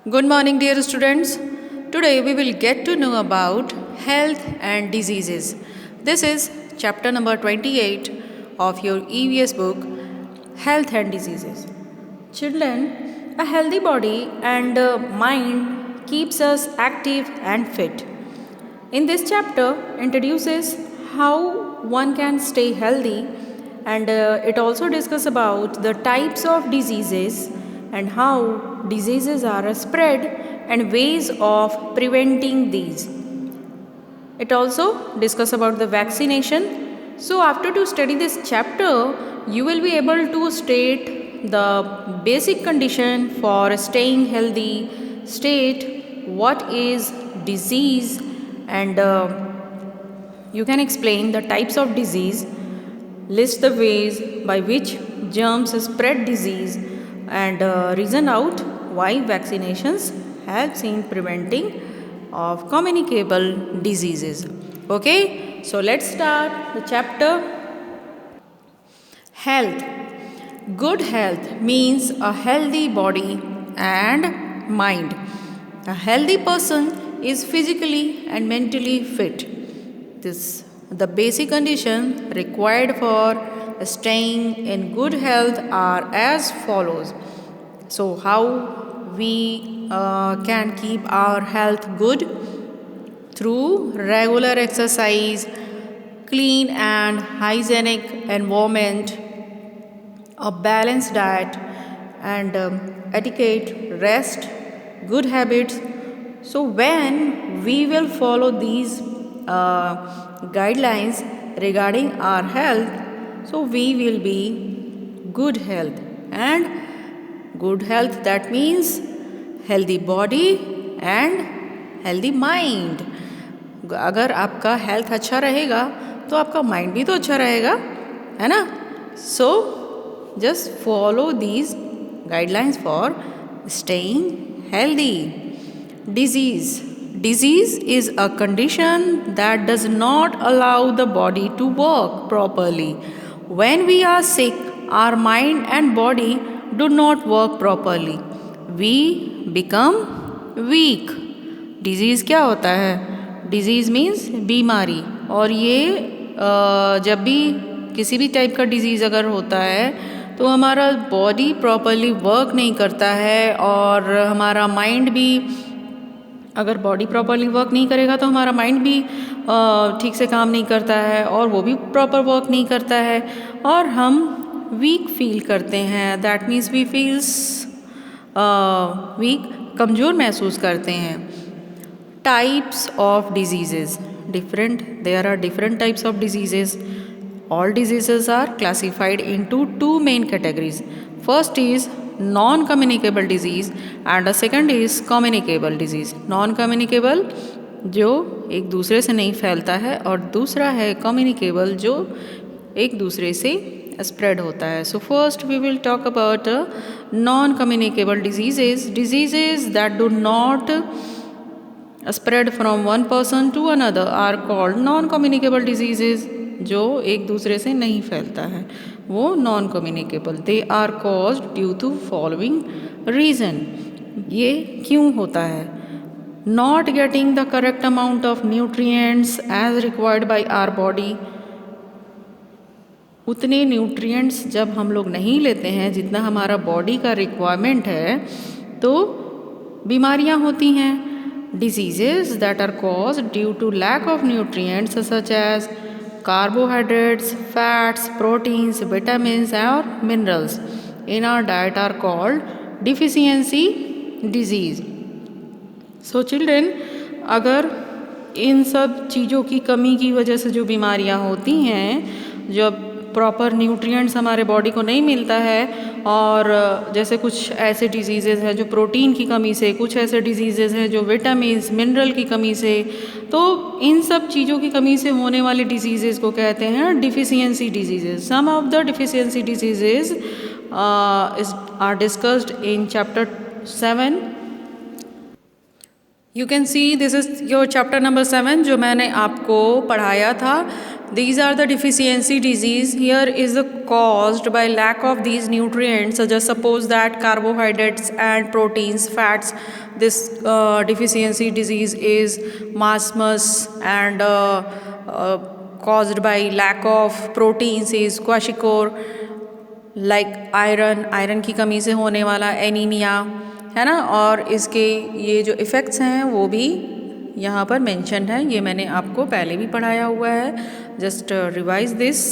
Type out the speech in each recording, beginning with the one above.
Good morning, dear students. Today we will get to know about health and diseases. This is chapter number 28 of your EVS book, Health and Diseases. Children, a healthy body and mind keeps us active and fit. In this chapter introduces how one can stay healthy and it also discusses about the types of diseases and how diseases are spread and ways of preventing these. It also discusses about the vaccination. So after to study this chapter, you will be able to state the basic condition for staying healthy, state what is disease, and you can explain the types of disease, list the ways by which germs spread disease, and reason out why vaccinations helps in preventing of communicable diseases. Okay, so let's start the chapter. Health. Good health means a healthy body and mind. A healthy person is physically and mentally fit. This the basic condition required for staying in good health are as follows. So how we can keep our health good? Through regular exercise, clean and hygienic environment, a balanced diet, and etiquette, rest, good habits. So when we will follow these guidelines regarding our health, so we will be good health. And good health, that means healthy body and healthy mind. अगर आपका health अच्छा रहेगा तो आपका mind भी तो अच्छा रहेगा, है ना? So just follow these guidelines for staying healthy. Disease is a condition that does not allow the body to work properly. When we are sick, our mind and body do not work properly. We become weak. Disease क्या होता है? Disease means बीमारी. और ये जब भी किसी भी टाइप का डिजीज़ अगर होता है तो हमारा बॉडी प्रॉपरली वर्क नहीं करता है और हमारा माइंड भी, अगर बॉडी प्रॉपरली वर्क नहीं करेगा तो हमारा माइंड भी ठीक से काम नहीं करता है और वो भी प्रॉपर वर्क नहीं करता है और हम वीक फील करते हैं. That means we feels weak, कमज़ोर महसूस करते हैं. Types of diseases different. There are different types of diseases. All diseases are classified into two main categories. First is non-communicable disease and the second is communicable disease. Non-communicable जो एक दूसरे से नहीं फैलता है और दूसरा है communicable जो एक दूसरे से spread होता है. So first we will talk about non-communicable diseases that do not spread from one person to another are called non-communicable diseases. जो एक दूसरे से नहीं फैलता है वो non communicable. They are caused due to following reason. ये क्यों होता है? Not getting the correct amount of nutrients as required by our body. उतने न्यूट्रिएंट्स जब हम लोग नहीं लेते हैं जितना हमारा बॉडी का रिक्वायरमेंट है तो बीमारियां होती हैं. Diseases that are caused due to lack of nutrients such as carbohydrates, fats, proteins, vitamins or minerals in our diet are called deficiency disease. So children, अगर इन सब चीज़ों की कमी की वजह से जो बीमारियां होती हैं, जब प्रॉपर न्यूट्रिएंट्स हमारे बॉडी को नहीं मिलता है और जैसे कुछ ऐसे डिजीज़ेज़ हैं जो प्रोटीन की कमी से, कुछ ऐसे डिजीज़ेज़ हैं जो विटामिन्स मिनरल की कमी से, तो इन सब चीज़ों की कमी से होने वाले डिजीज़ेज़ को कहते हैं deficiency diseases. Some of the deficiency diseases are discussed in chapter 7. You can see this is your chapter number 7 जो मैंने आपको पढ़ाया था. These are the deficiency disease. Here is the caused by lack of these nutrients, such as suppose that carbohydrates and proteins, fats. This deficiency disease is marasmus, and caused by lack of proteins is kwashiorkor, like iron की कमी से होने वाला anaemia, है ना। और इसके ये जो इफ़ेक्ट्स हैं वो भी यहाँ पर मेंशन है, ये मैंने आपको पहले भी पढ़ाया हुआ है। Just revise this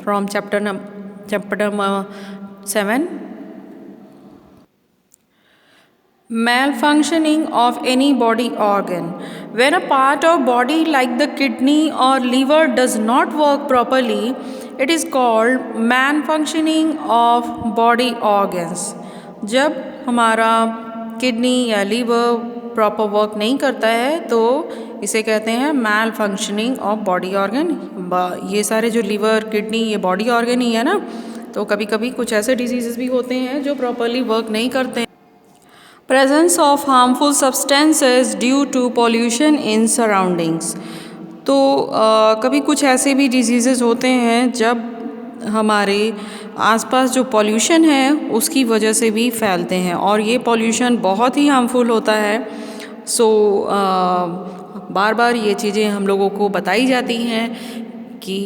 from chapter number 7। Malfunctioning of any body organ. When a part of body like the kidney or liver does not work properly, it is called malfunctioning of body organs. जब हमारा kidney या liver proper work नहीं करता है तो इसे कहते हैं मैल फंक्शनिंग ऑफ बॉडी ऑर्गन। ये सारे जो लीवर, किडनी, ये बॉडी ऑर्गन ही है ना। तो कभी कभी कुछ ऐसे डिजीजेस भी होते हैं जो प्रॉपरली वर्क नहीं करते हैं। Presence of harmful substances due to pollution in surroundings. तो कभी कुछ ऐसे भी डिजीजेस होते हैं जब हमारे आसपास जो पॉल्यूशन है उसकी वजह से भी फैलते हैं, और ये पॉल्यूशन बहुत ही हार्मफुल होता है। सो बार बार ये चीज़ें हम लोगों को बताई जाती हैं कि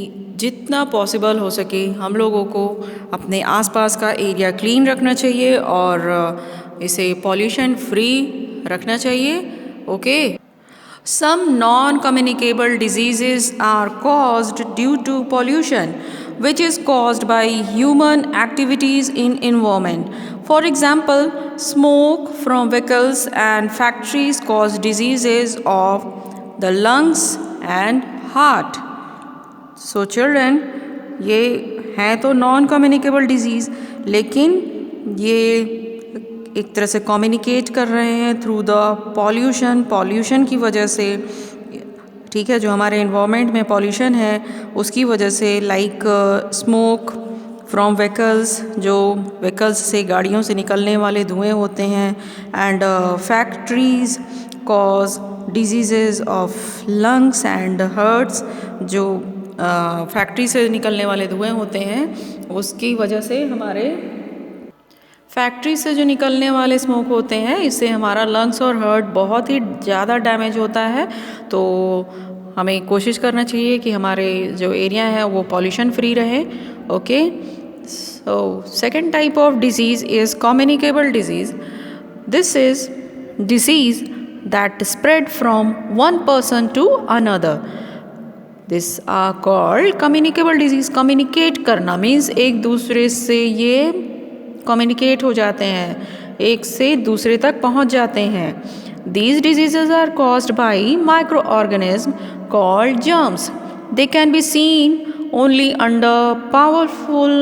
जितना पॉसिबल हो सके हम लोगों को अपने आसपास का एरिया क्लीन रखना चाहिए और इसे पॉल्यूशन फ्री रखना चाहिए। Okay. Some non-communicable diseases are caused due to pollution, which is caused by human activities in environment. For example, smoke from vehicles and factories cause diseases of the lungs and heart. So children, ये हैं तो non-communicable disease, लेकिन ये एक तरह से communicate कर रहे हैं थ्रू द पॉल्यूशन की वजह से, ठीक है। जो हमारे इन्वायरमेंट में पॉल्यूशन है उसकी वजह से, लाइक स्मोक फ्रॉम व्हीकल्स, जो व्हीकल्स से, गाड़ियों से निकलने वाले धुएं होते हैं, and factories cause diseases of lungs and hearts. जो फैक्ट्री से निकलने वाले धुएं होते हैं उसकी वजह से, हमारे फैक्ट्री से जो निकलने वाले स्मोक होते हैं, इससे हमारा लंग्स और हार्ट बहुत ही ज़्यादा डैमेज होता है। तो हमें कोशिश करना चाहिए कि हमारे जो एरिया है वो पॉल्यूशन फ्री रहे। Okay. So second type of disease is communicable disease. This is disease that spread from one person to another. This are called communicable disease. Communicate करना मीन्स एक दूसरे से ये कम्युनिकेट हो जाते हैं, एक से दूसरे तक पहुंच जाते हैं। These diseases are caused by microorganisms called germs. They can be seen only under powerful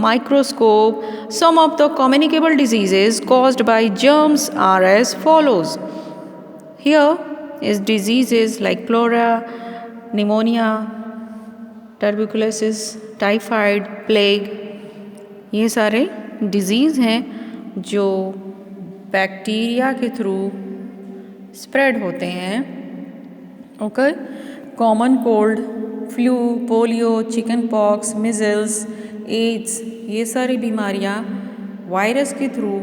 microscope. Some of the communicable diseases caused by germs are as follows. Here is diseases like cholera, pneumonia, tuberculosis, typhoid, plague. ये सारे disease हैं जो bacteria के through spread होते हैं। Okay. Common cold, flu, polio, chickenpox, measles, AIDS, ये सारी बीमारियां वायरस के थ्रू,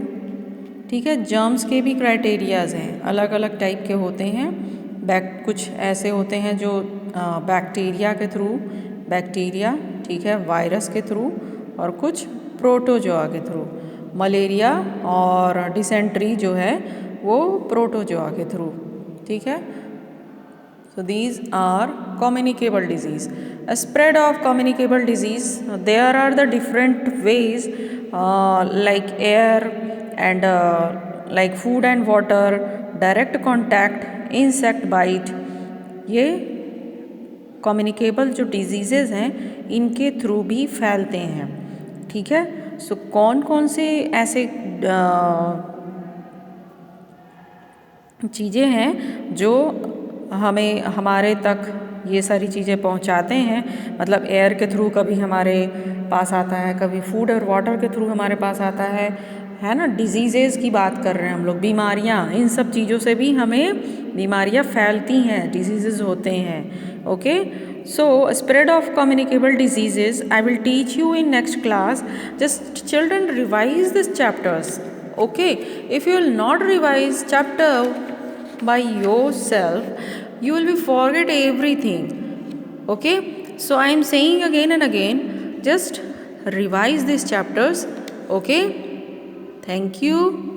ठीक है। जर्म्स के भी क्राइटेरियाज़ हैं, अलग अलग टाइप के होते हैं। कुछ ऐसे होते हैं जो बैक्टीरिया के थ्रू, बैक्टीरिया, ठीक है, वायरस के थ्रू, और कुछ प्रोटोजोआ के थ्रू। मलेरिया और डिसेंट्री जो है वो प्रोटोजोआ के थ्रू, ठीक है। So these are communicable disease. A spread of communicable disease, there are the different ways like air and like food and water, direct contact, insect bite. ये communicable जो diseases हैं इनके थ्रू भी फैलते हैं, ठीक है। सो कौन कौन से ऐसे चीज़ें हैं जो हमें हमारे तक ये सारी चीज़ें पहुंचाते हैं, मतलब एयर के थ्रू कभी हमारे पास आता है, कभी फूड और वाटर के थ्रू हमारे पास आता है ना। डिजीज़ेज़ की बात कर रहे हैं हम लोग, बीमारियां, इन सब चीज़ों से भी हमें बीमारियां फैलती हैं, डिजीज़ेज़ होते हैं। Okay. So, spread of communicable diseases, I will teach you in next class. Just children revise these chapters. Okay, if you will not revise chapter by yourself, you will be forget everything. Okay, so I am saying again and again, just revise these chapters. Okay, thank you.